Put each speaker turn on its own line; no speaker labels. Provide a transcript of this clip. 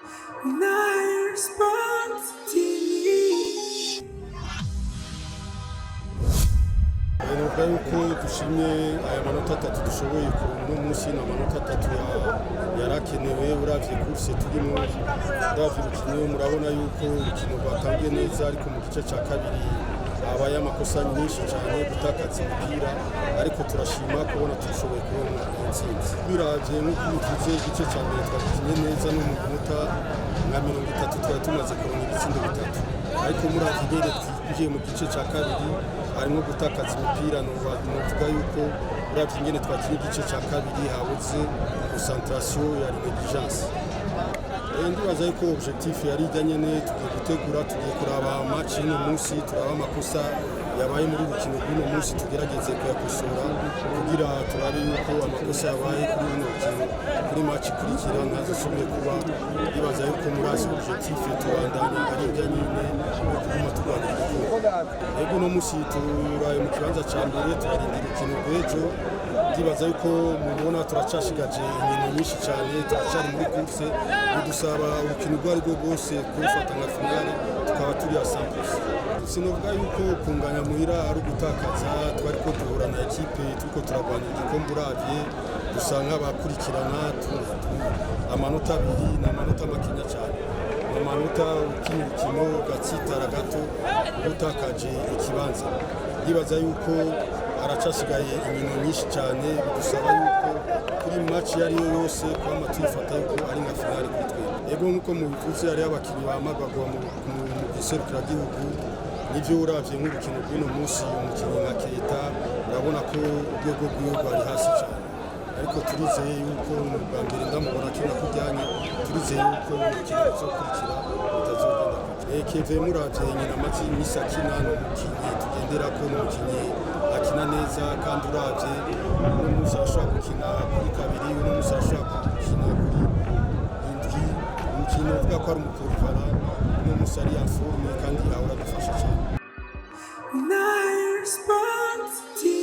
Nine Sports TV.
Nuvuga yuko dushimye aya manota atatu dushoboye kuronka munsi n'amanota atatu yarakenewe uravye kurse turimo uravye urukino murabona yuko urukino rwatangiye neza ariko mu gice ca kabiri habaye amakosa nyinshi cyane gutakaza umupira ariko turashima kubona tushoboye kubona intsinzi biravye nk'uko bivuze igice ca mbere twakinnye neza no mu minota nka 30 twari tumaze kuronka ibitsindo bitatu ariko muravye ngene twinjiye mu gice ca kabiri harimo gutakaza imipira novuga yuko uravye ingene twakinnye igice ca kabiri habuze concentration ya negligence. Ndibaza yuko objectif yari ijya nyene tugiye gutegura tugiye kuraba match y'uno munsi turaba amakosa yabaye muri rukino rw'uno munsi tugerageze kuyakosora kugira turabe yuko amakosa yabaye kuri uno rukino kuri match ikurikira ntazasubire kuba. Ndibaza yuko murazi objectif tubandanya ari ijya nyene yo kuguma turwanira igikombe. Ego uno munsi turaye mu kibanza ca mbere turarindira urukino rw'ejo. Ndibaza yuko mubona turacashigaje inkino nyinshi cyane turacari muri course bidusaba urukino rwo ariko rwose kurufata nka finale tukaba turi à 100%. Sinovuga yuko kunganya muhira ari ugutakaza twariko duhura na ekipe turiko turagwanira igikombe uravye dusa nk'abakurikirana amanota abiri n'amanota makenya cyane amanota ukino gatsitara gato gutakaje ikibanza. Ndibaza yuko aracasigaye inkino nyinshi cyane bidusaba yuko kuri match yari yo yose kwama tuyifata yuko ari nka finale kuri twe. Ego nkuko mubivuze ari abakinyi bamagagwa mu giserukira gihugu nivyo uravye nk'urukino rw'uno munsi umukinyi nka Keita urabona ko urwego rwiwe rwari hasi cyane ariko turizeye yuko mu bwa mbere ndamubona kina kujyanye turizeye yuko urukino ruzokurikira rutazogenda Keve muravye nyina amazi imisi akina n'umukinyi tugendera ko n'umukinyi akina neza kandi uravye n'umusi ashobora gukina kuri kabiri n'umusi ashobora gukina kuri indwi umukinyi uvuga ko ari umukurivara n'umusi ari en forme kandi ahora adufasha cyane.
Nine Sports TV.